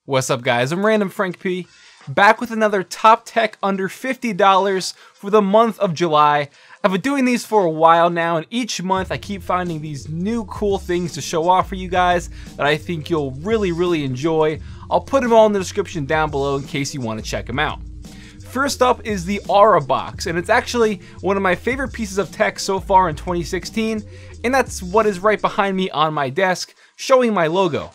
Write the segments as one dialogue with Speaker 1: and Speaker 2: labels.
Speaker 1: What's up guys, I'm Random Frank P, back with another top tech under $50 for the month of July. I've been doing these for a while now, and each month I keep finding these new cool things to show off for you guys that I think you'll really enjoy. I'll put them all in the description down below in case you want to check them out. First up is the Aura box, and it's actually one of my favorite pieces of tech so far in 2016, and that's what is right behind me on my desk, showing my logo.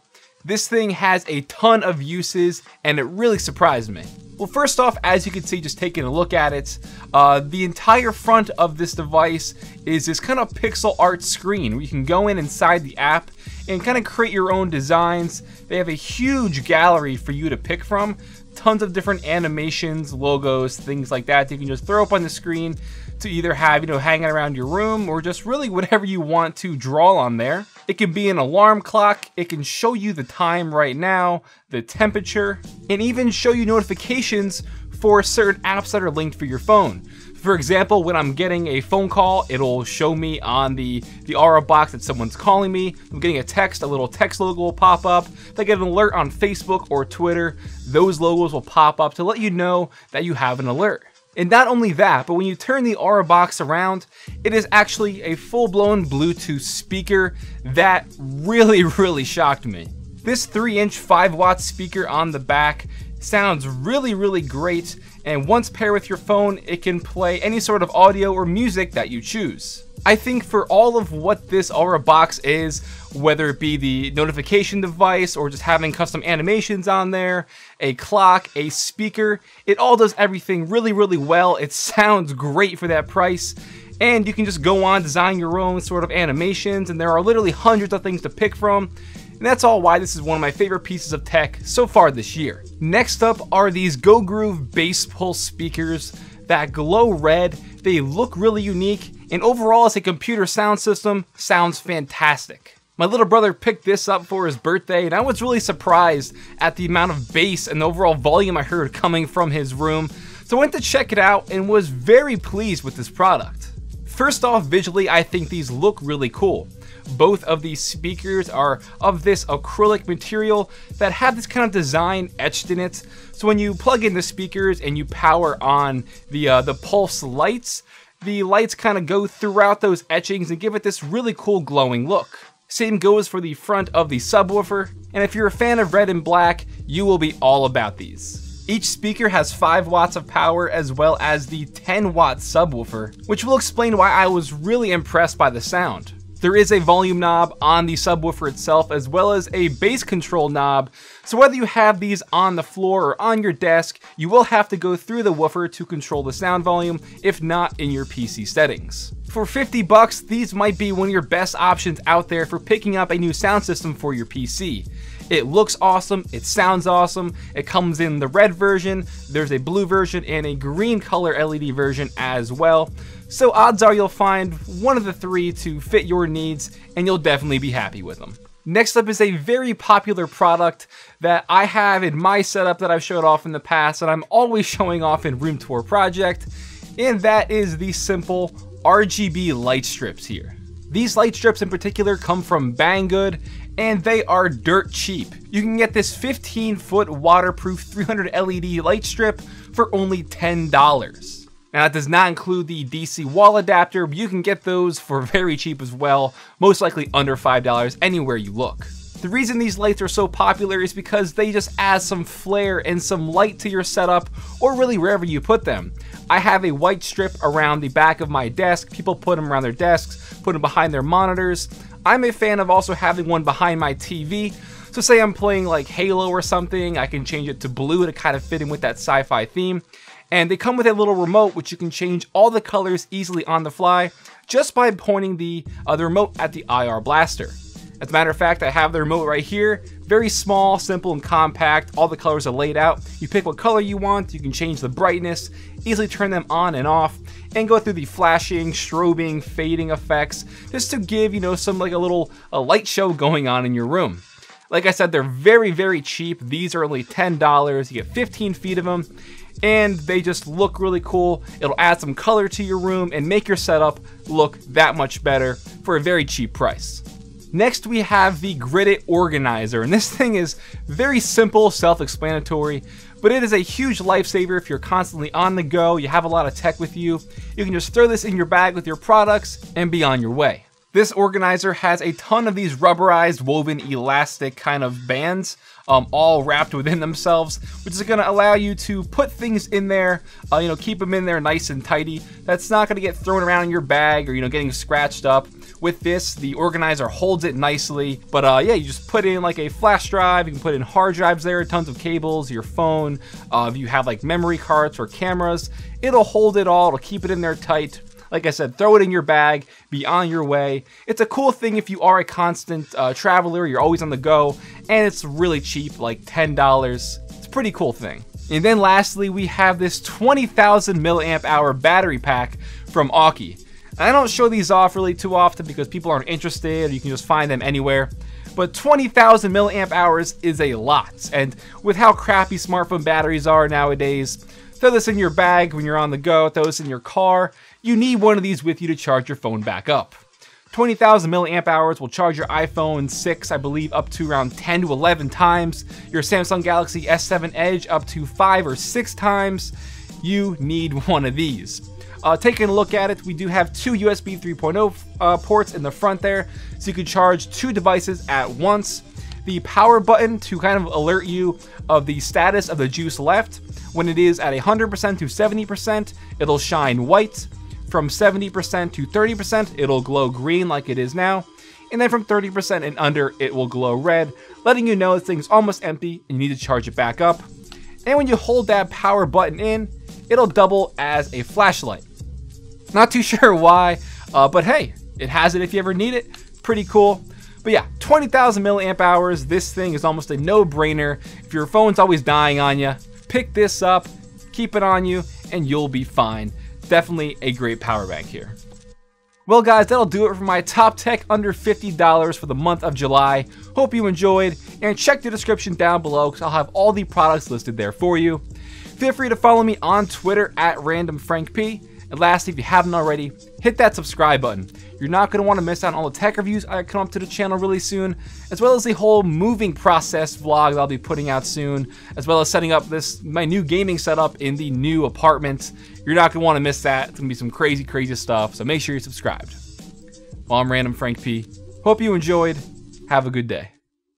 Speaker 1: This thing has a ton of uses, and it really surprised me. Well, first off, as you can see, just taking a look at it, the entire front of this device is this kind of pixel art screen where you can go inside the app and kind of create your own designs. They have a huge gallery for you to pick from, tons of different animations, logos, things like that you can just throw up on the screen to either have, hanging around your room, or just really whatever you want to draw on there. It can be an alarm clock, it can show you the time right now, the temperature, and even show you notifications for certain apps that are linked for your phone. For example, when I'm getting a phone call, it'll show me on the Aura box that someone's calling me. I'm getting a text, a little text logo will pop up. If I get an alert on Facebook or Twitter, those logos will pop up to let you know that you have an alert. And not only that, but when you turn the Aura box around, it is actually a full-blown Bluetooth speaker that really shocked me. This 3-inch 5-watt speaker on the back sounds really great, and once paired with your phone, it can play any sort of audio or music that you choose. I think for all of what this Aura box is, whether it be the notification device or just having custom animations on there, a clock, a speaker, it all does everything really well. It sounds great for that price, and you can just go on, design your own sort of animations, and there are literally hundreds of things to pick from. And that's all why this is one of my favorite pieces of tech so far this year. Next up are these GoGroove bass pulse speakers that glow red. They look really unique, and overall as a computer sound system, sounds fantastic. My little brother picked this up for his birthday, and I was really surprised at the amount of bass and the overall volume I heard coming from his room. So I went to check it out and was very pleased with this product. First off, visually, I think these look really cool. Both of these speakers are of this acrylic material that have this kind of design etched in it. So when you plug in the speakers and you power on the pulse lights, the lights kind of go throughout those etchings and give it this really cool glowing look. Same goes for the front of the subwoofer, and if you're a fan of red and black, you will be all about these. Each speaker has 5 watts of power, as well as the 10-watt subwoofer, which will explain why I was really impressed by the sound. There is a volume knob on the subwoofer itself, as well as a bass control knob, so whether you have these on the floor or on your desk, you will have to go through the woofer to control the sound volume, if not in your PC settings. For 50 bucks, these might be one of your best options out there for picking up a new sound system for your PC. It looks awesome, it sounds awesome, it comes in the red version, there's a blue version, and a green color LED version as well. So odds are you'll find one of the 3 to fit your needs, and you'll definitely be happy with them. Next up is a very popular product that I have in my setup that I've showed off in the past, and I'm always showing off in Room Tour Project, and that is the simple RGB light strips here. These light strips in particular come from Banggood, and they are dirt cheap. You can get this 15-foot waterproof 300 LED light strip for only $10. Now that does not include the DC wall adapter, but you can get those for very cheap as well, most likely under $5 anywhere you look. The reason these lights are so popular is because they just add some flair and some light to your setup, or really wherever you put them. I have a white strip around the back of my desk. People put them around their desks, put them behind their monitors. I'm a fan of also having one behind my TV. So say I'm playing like Halo or something, I can change it to blue to kind of fit in with that sci-fi theme. And they come with a little remote which you can change all the colors easily on the fly just by pointing the remote at the IR blaster. As a matter of fact, I have the remote right here. Very small, simple, and compact. All the colors are laid out. You pick what color you want, you can change the brightness, easily turn them on and off, and go through the flashing, strobing, fading effects, just to give, some like a light show going on in your room. Like I said, they're very cheap. These are only $10. You get 15 feet of them, and they just look really cool. It'll add some color to your room and make your setup look that much better for a very cheap price. Next, we have the Gridit organizer, and this thing is very simple, self-explanatory, but it is a huge lifesaver if you're constantly on the go, you have a lot of tech with you. You can just throw this in your bag with your products and be on your way. This organizer has a ton of these rubberized, woven, elastic kind of bands, all wrapped within themselves, which is going to allow you to put things in there, keep them in there nice and tidy. That's not going to get thrown around in your bag or, getting scratched up. With this, the organizer holds it nicely, but yeah, you just put in like a flash drive, you can put in hard drives there, tons of cables, your phone, if you have like memory cards or cameras, it'll hold it all, it'll keep it in there tight. Like I said, throw it in your bag, be on your way. It's a cool thing if you are a constant traveler, you're always on the go, and it's really cheap, like $10. It's a pretty cool thing. And then lastly, we have this 20,000 milliamp hour battery pack from Aukey. I don't show these off really too often because people aren't interested, or you can just find them anywhere. But 20,000 milliamp hours is a lot, and with how crappy smartphone batteries are nowadays, throw this in your bag when you're on the go, throw this in your car. You need one of these with you to charge your phone back up. 20,000 milliamp hours will charge your iPhone 6, I believe, up to around 10 to 11 times. Your Samsung Galaxy S7 Edge up to 5 or 6 times. You need one of these. Taking a look at it, we do have two USB 3.0 ports in the front there, so you can charge two devices at once. The power button to kind of alert you of the status of the juice left. When it is at 100% to 70%, it'll shine white. From 70% to 30%, it'll glow green like it is now. And then from 30% and under, it will glow red, letting you know the thing's almost empty and you need to charge it back up. And when you hold that power button in, it'll double as a flashlight. Not too sure why, but hey, it has it if you ever need it. Pretty cool. But yeah, 20,000 milliamp hours. This thing is almost a no-brainer. If your phone's always dying on you, pick this up, keep it on you, and you'll be fine. Definitely a great power bank here. Well guys, that'll do it for my top tech under $50 for the month of July. Hope you enjoyed, and check the description down below because I'll have all the products listed there for you. Feel free to follow me on Twitter at RandomFrankP. And lastly, if you haven't already, hit that subscribe button. You're not going to want to miss out on all the tech reviews I come up to the channel really soon, as well as the whole moving process vlog that I'll be putting out soon, as well as setting up my new gaming setup in the new apartment. You're not going to want to miss that. It's going to be some crazy, crazy stuff, so make sure you're subscribed. Well, I'm Random Frank P. Hope you enjoyed. Have a good day.